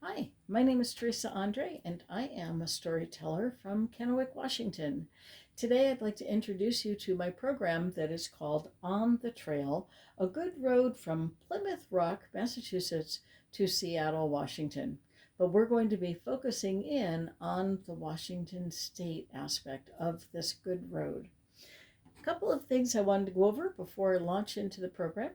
Hi, my name is Teresa and I am a storyteller from Kennewick, Washington. Today, I'd like to introduce you to my program that is called On the Trail, a good road from Plymouth Rock, Massachusetts to Seattle, Washington. But we're going to be focusing in on the Washington state aspect of this good road. A couple of things I wanted to go over before I launch into the program.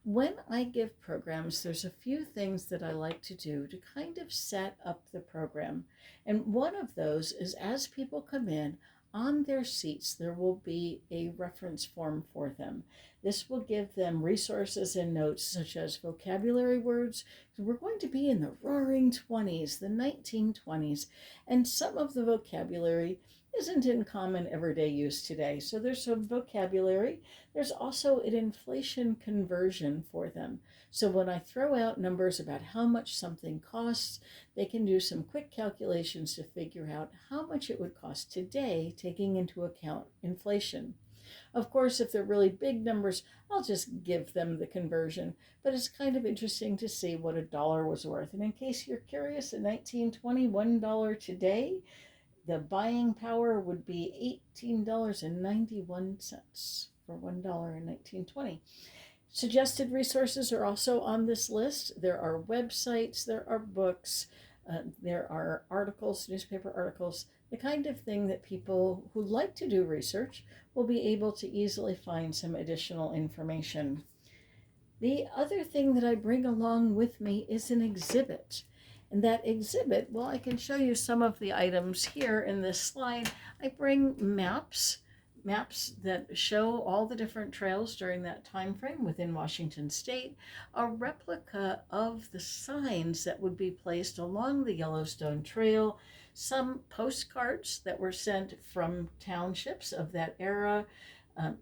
When I give programs, there's a few things that I like to do to kind of set up the program. And one of those is as people come in, on their seats, there will be a reference form for them. This will give them resources and notes such as vocabulary words. We're going to be in the roaring 20s, the 1920s, and some of the vocabulary isn't in common everyday use today. So there's some vocabulary. There's also an inflation conversion for them. So when I throw out numbers about how much something costs, they can do some quick calculations to figure out how much it would cost today, taking into account inflation. Of course, if they're really big numbers, I'll just give them the conversion, but it's kind of interesting to see what a dollar was worth. And in case you're curious, in 1920, $1 today, the buying power would be $18.91 for $1 in 1920. Suggested resources are also on this list. There are websites, there are books, there are articles, newspaper articles, the kind of thing that people who like to do research will be able to easily find some additional information. The other thing that I bring along with me is an exhibit. And that exhibit, well, I can show you some of the items here in this slide. I bring maps that show all the different trails during that time frame within Washington state, a replica of the signs that would be placed along the Yellowstone Trail, some postcards that were sent from townships of that era,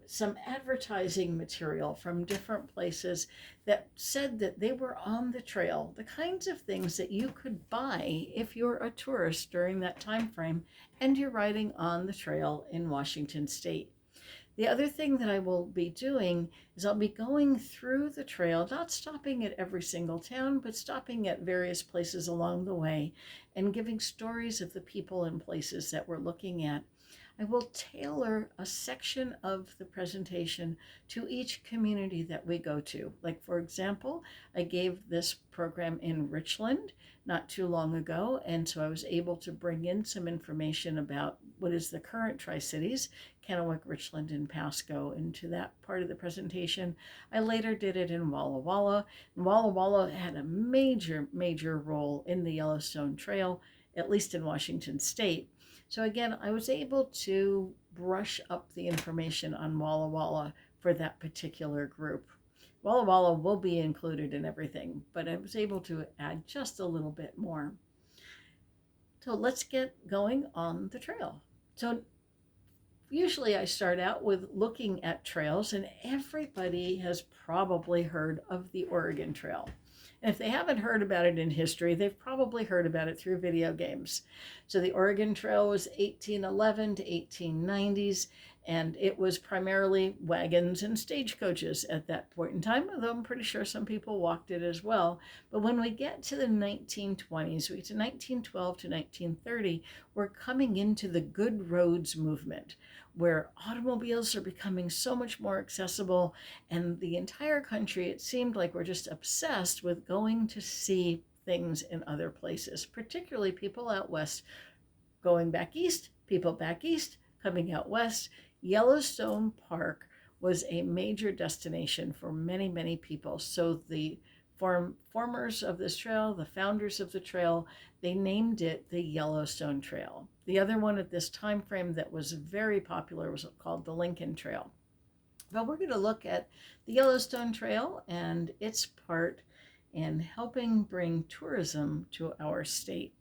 some advertising material from different places that said that they were on the trail, the kinds of things that you could buy if you're a tourist during that time frame and you're riding on the trail in Washington state. The other thing that I will be doing is I'll be going through the trail, not stopping at every single town, but stopping at various places along the way and giving stories of the people and places that we're looking at. I will tailor a section of the presentation to each community that we go to. Like, for example, I gave this program in Richland not too long ago, and so I was able to bring in some information about what is the current Tri-Cities, Kennewick, Richland, and Pasco, into that part of the presentation. I later did it in Walla Walla. And Walla Walla had a major role in the Yellowstone Trail, at least in Washington state. So again, I was able to brush up the information on Walla Walla for that particular group. Walla Walla will be included in everything, but I was able to add just a little bit more. So let's get going on the trail. So usually I start out with looking at trails, and everybody has probably heard of the Oregon Trail. And if they haven't heard about it in history, they've probably heard about it through video games. So the Oregon Trail was 1811 to 1890s, and it was primarily wagons and stagecoaches at that point in time, although I'm pretty sure some people walked it as well. But when we get to the 1920s, we get to 1912 to 1930, we're coming into the Good Roads movement, where automobiles are becoming so much more accessible, and the entire country, it seemed like we're just obsessed with going to see things in other places, particularly people out west going back east, people back east coming out west. Yellowstone Park was a major destination for many people. So the formers of this trail, the founders of the trail, they named it the Yellowstone Trail. The other one at this time frame that was very popular was called the Lincoln Trail. But we're going to look at the Yellowstone Trail and its part in helping bring tourism to our state.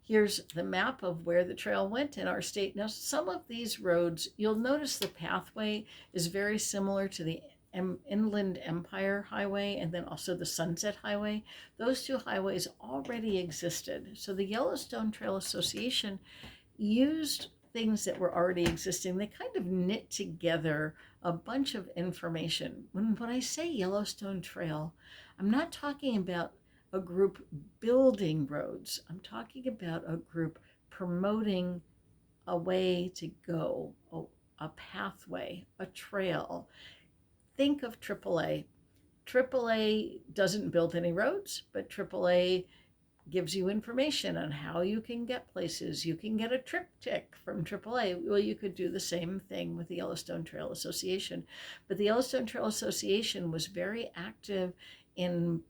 Here's the map of where the trail went in our state. Now, some of these roads, you'll notice the pathway is very similar to the Inland Empire Highway and then also the Sunset Highway. Those two highways already existed. So the Yellowstone Trail Association used things that were already existing. They kind of knit together a bunch of information. When I say Yellowstone Trail, I'm not talking about a group building roads. I'm talking about a group promoting a way to go, a pathway, a trail. Think of AAA. AAA doesn't build any roads, but AAA gives you information on how you can get places. You can get a triptych from AAA. Well, you could do the same thing with the Yellowstone Trail Association. But the Yellowstone Trail Association was very active in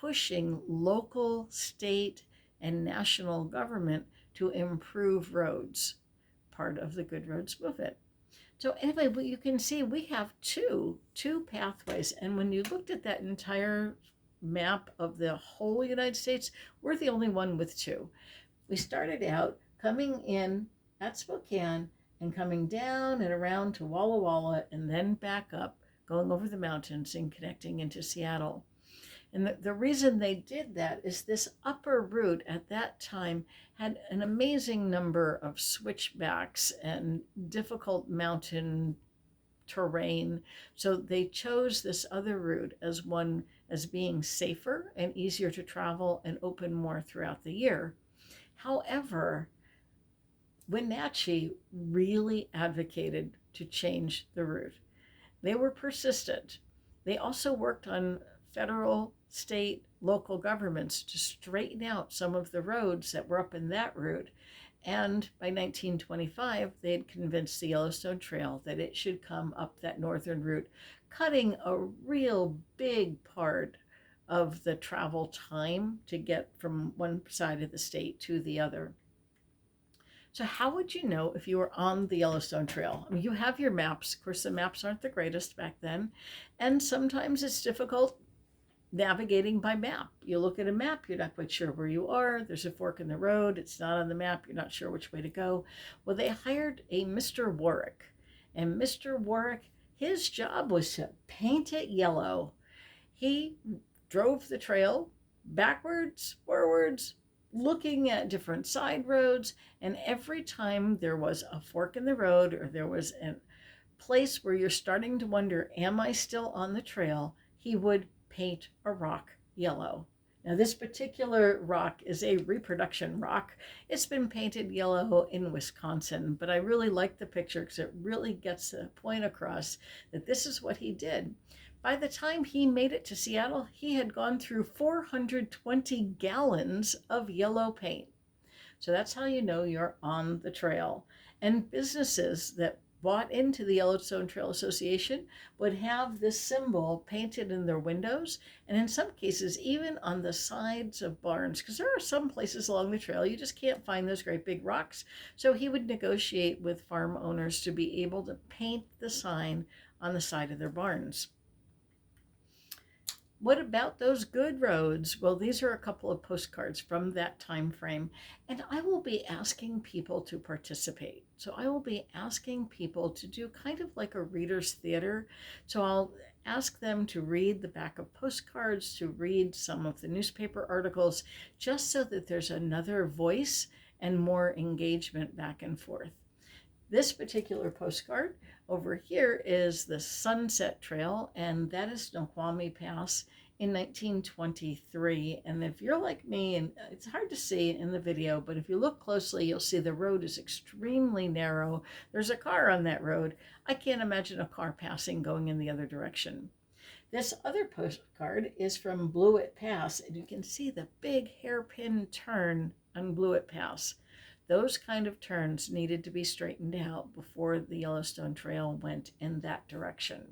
pushing local, state, and national government to improve roads, part of the Good Roads movement. So anyway, well, you can see we have two pathways. And when you looked at that entire map of the whole United States, we're the only one with two. We started out coming in at Spokane and coming down and around to Walla Walla and then back up, going over the mountains and connecting into Seattle. And the reason they did that is this upper route at that time had an amazing number of switchbacks and difficult mountain terrain. So they chose this other route as being safer and easier to travel and open more throughout the year. However, Wenatchee really advocated to change the route. They were persistent. They also worked on federal, state, local governments to straighten out some of the roads that were up in that route. And by 1925, they had convinced the Yellowstone Trail that it should come up that northern route, cutting a real big part of the travel time to get from one side of the state to the other. So how would you know if you were on the Yellowstone Trail? I mean, you have your maps. Of course, the maps aren't the greatest back then. And sometimes it's difficult navigating by map. You look at a map, you're not quite sure where you are. There's a fork in the road. It's not on the map. You're not sure which way to go. Well, they hired a Mr. Warwick. And Mr. Warwick, his job was to paint it yellow. He drove the trail backwards, forwards, looking at different side roads. And every time there was a fork in the road or there was a place where you're starting to wonder, am I still on the trail? He would paint a rock yellow. Now, this particular rock is a reproduction rock. It's been painted yellow in Wisconsin, but I really like the picture because it really gets the point across that this is what he did. By the time he made it to Seattle, he had gone through 420 gallons of yellow paint. So that's how you know you're on the trail. And businesses that bought into the Yellowstone Trail Association would have this symbol painted in their windows, and in some cases even on the sides of barns, because there are some places along the trail you just can't find those great big rocks. So he would negotiate with farm owners to be able to paint the sign on the side of their barns. What about those good roads? Well, these are a couple of postcards from that time frame, and I will be asking people to participate. So I will be asking people to do kind of like a reader's theater. So I'll ask them to read the back of postcards, to read some of the newspaper articles, just so that there's another voice and more engagement back and forth. This particular postcard over here is the Sunset Trail, and that is Snoqualmie Pass in 1923. And if you're like me, and it's hard to see in the video, but if you look closely, you'll see the road is extremely narrow. There's a car on that road. I can't imagine a car passing going in the other direction. This other postcard is from Blewett Pass, and you can see the big hairpin turn on Blewett Pass. Those kind of turns needed to be straightened out before the Yellowstone Trail went in that direction.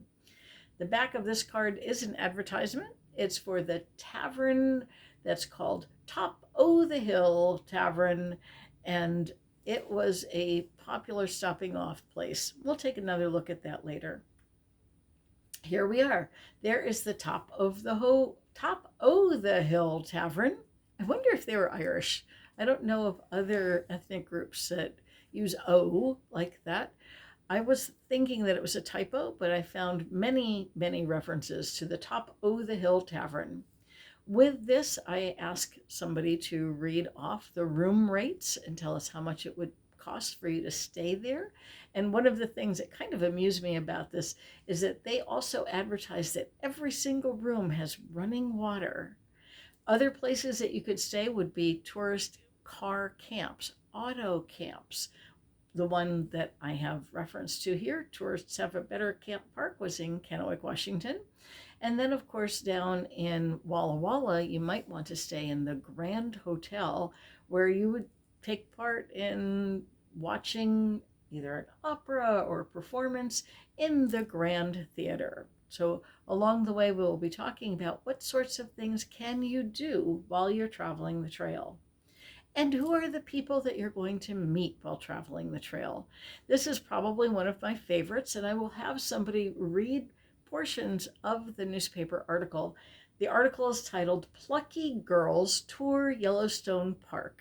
The back of this card is an advertisement. It's for the tavern that's called Top o' the Hill Tavern, and it was a popular stopping off place. We'll take another look at that later. Here we are. There is the Top o' the Hill Tavern. I wonder if they were Irish. I don't know of other ethnic groups that use O like that. I was thinking that it was a typo, but I found many, many references to the Top o' the Hill Tavern. With this, I asked somebody to read off the room rates and tell us how much it would cost for you to stay there. And one of the things that kind of amused me about this is that they also advertise that every single room has running water. Other places that you could stay would be tourist car camps, auto camps. The one that I have reference to here, Tourists Have a Better Camp Park, was in Kennewick, Washington. And then, of course, down in Walla Walla, you might want to stay in the Grand Hotel, where you would take part in watching either an opera or a performance in the Grand Theater. So along the way, we'll be talking about what sorts of things can you do while you're traveling the trail. And who are the people that you're going to meet while traveling the trail? This is probably one of my favorites, and I will have somebody read portions of the newspaper article. The article is titled Plucky Girls Tour Yellowstone Park.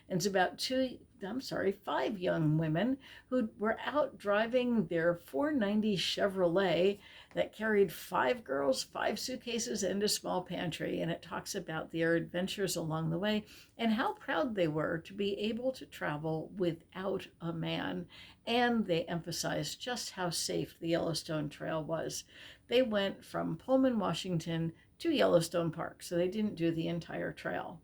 And it's about 5 young women who were out driving their 490 Chevrolet that carried 5 girls, 5 suitcases, and a small pantry. And it talks about their adventures along the way and how proud they were to be able to travel without a man. And they emphasized just how safe the Yellowstone Trail was. They went from Pullman, Washington to Yellowstone Park, so they didn't do the entire trail.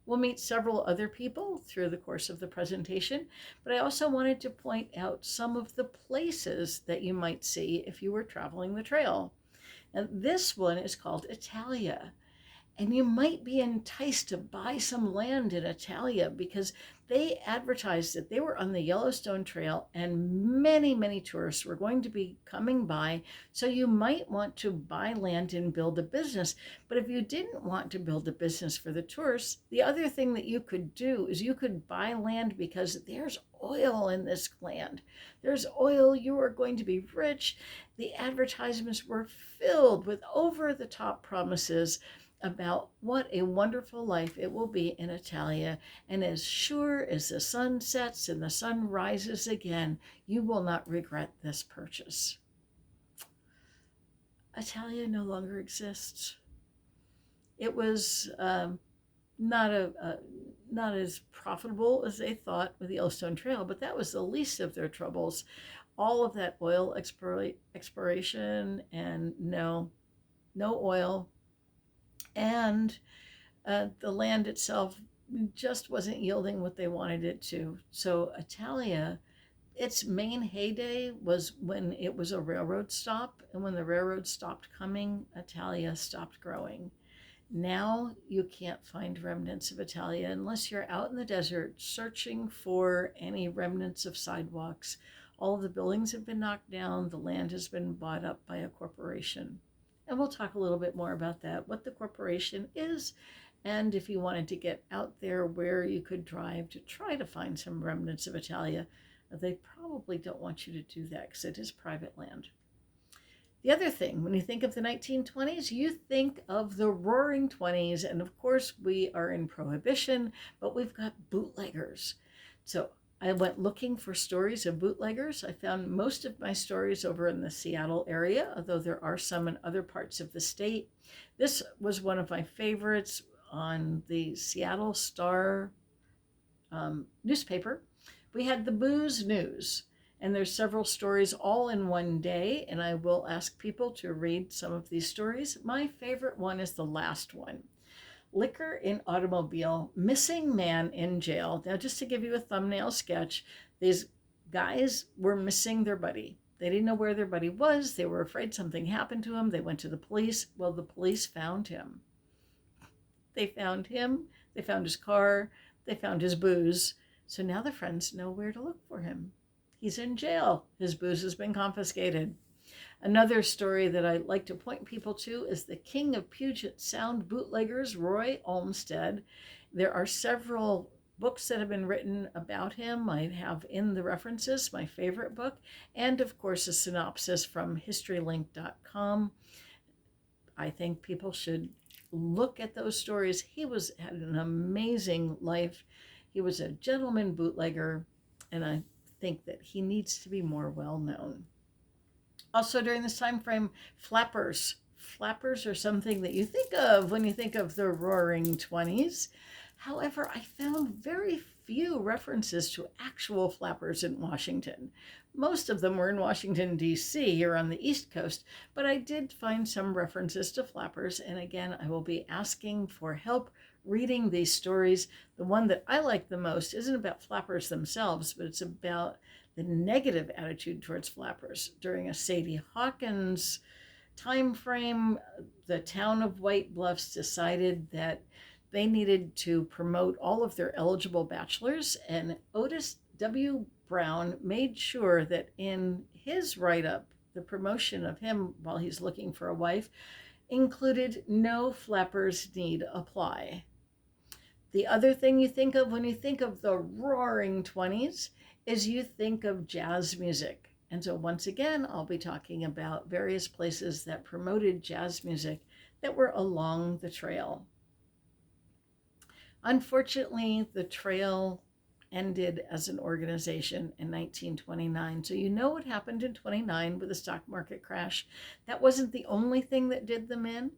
We'll meet several other people through the course of the presentation, but I also wanted to point out some of the places that you might see if you were traveling the trail. And this one is called Italia. And you might be enticed to buy some land in Italia because they advertised that they were on the Yellowstone Trail and many, many tourists were going to be coming by. So you might want to buy land and build a business. But if you didn't want to build a business for the tourists, the other thing that you could do is you could buy land because there's oil in this land. There's oil. You are going to be rich. The advertisements were filled with over-the-top promises about what a wonderful life it will be in Italia. And as sure as the sun sets and the sun rises again, you will not regret this purchase. Italia no longer exists. It was not as profitable as they thought with the Yellowstone Trail, but that was the least of their troubles. All of that oil exploration and no oil. And the land itself just wasn't yielding what they wanted it to. So Italia, its main heyday was when it was a railroad stop. And when the railroad stopped coming, Italia stopped growing. Now you can't find remnants of Italia unless you're out in the desert searching for any remnants of sidewalks. All of the buildings have been knocked down. The land has been bought up by a corporation. And we'll talk a little bit more about that, what the corporation is, and if you wanted to get out there, where you could drive to try to find some remnants of Italia. They probably don't want you to do that because it is private land. The other thing, when you think of the 1920s, you think of the Roaring Twenties, and of course we are in Prohibition, but we've got bootleggers. So I went looking for stories of bootleggers. I found most of my stories over in the Seattle area, although there are some in other parts of the state. This was one of my favorites on the Seattle Star newspaper. We had the Booze News, and there's several stories all in one day, and I will ask people to read some of these stories. My favorite one is the last one. Liquor in automobile, missing man in jail. Now, just to give you a thumbnail sketch, these guys were missing their buddy. They didn't know where their buddy was. They were afraid something happened to him. They went to the police. Well, the police found him. They found him. They found his car. They found his booze. So now the friends know where to look for him. He's in jail. His booze has been confiscated. Another story that I like to point people to is the king of Puget Sound bootleggers, Roy Olmsted. There are several books that have been written about him. I have in the references my favorite book, and of course a synopsis from historylink.com. I think people should look at those stories. He had an amazing life. He was a gentleman bootlegger, and I think that he needs to be more well known. Also during this time frame, flappers. Flappers are something that you think of when you think of the Roaring Twenties. However, I found very few references to actual flappers in Washington. Most of them were in Washington, D.C. or on the East Coast, but I did find some references to flappers. And again, I will be asking for help reading these stories. The one that I like the most isn't about flappers themselves, but it's about the negative attitude towards flappers. During a Sadie Hawkins time frame, the town of White Bluffs decided that they needed to promote all of their eligible bachelors, and Otis W. Brown made sure that in his write-up, the promotion of him while he's looking for a wife included no flappers need apply. The other thing you think of when you think of the roaring 20s is you think of jazz music. And so once again, I'll be talking about various places that promoted jazz music that were along the trail. Unfortunately, the trail ended as an organization in 1929. So you know what happened in 29 with the stock market crash. That wasn't the only thing that did them in.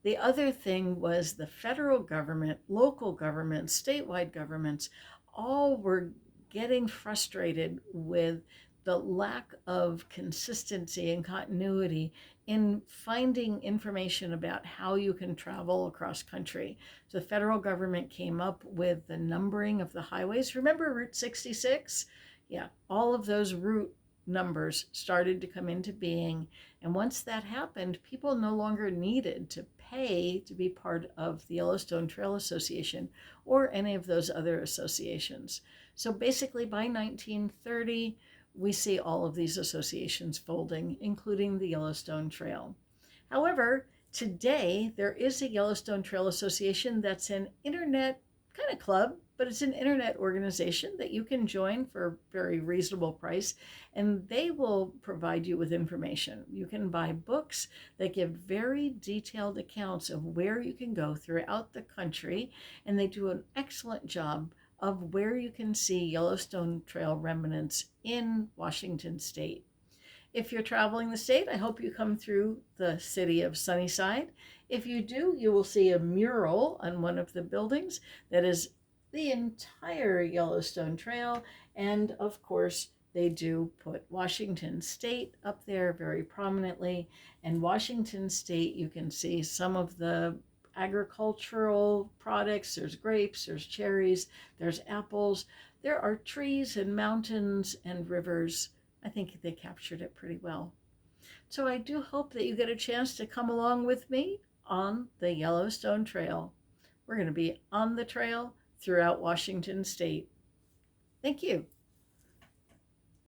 The other thing was the federal government, local governments, statewide governments, all were getting frustrated with the lack of consistency and continuity in finding information about how you can travel across country. So the federal government came up with the numbering of the highways. Remember Route 66? Yeah, all of those route numbers started to come into being. And once that happened, people no longer needed to pay to be part of the Yellowstone Trail Association or any of those other associations. So basically by 1930, we see all of these associations folding, including the Yellowstone Trail. However, today there is a Yellowstone Trail Association that's an internet kind of club, but it's an internet organization that you can join for a very reasonable price, and they will provide you with information. You can buy books that give very detailed accounts of where you can go throughout the country, and they do an excellent job of where you can see Yellowstone Trail remnants in Washington State. If you're traveling the state, I hope you come through the city of Sunnyside. If you do, you will see a mural on one of the buildings that is the entire Yellowstone Trail. And of course, they do put Washington State up there very prominently. And Washington State, you can see some of the agricultural products. There's grapes, there's cherries, there's apples. There are trees and mountains and rivers. I think they captured it pretty well. So I do hope that you get a chance to come along with me on the Yellowstone Trail. We're going to be on the trail throughout Washington State. Thank you.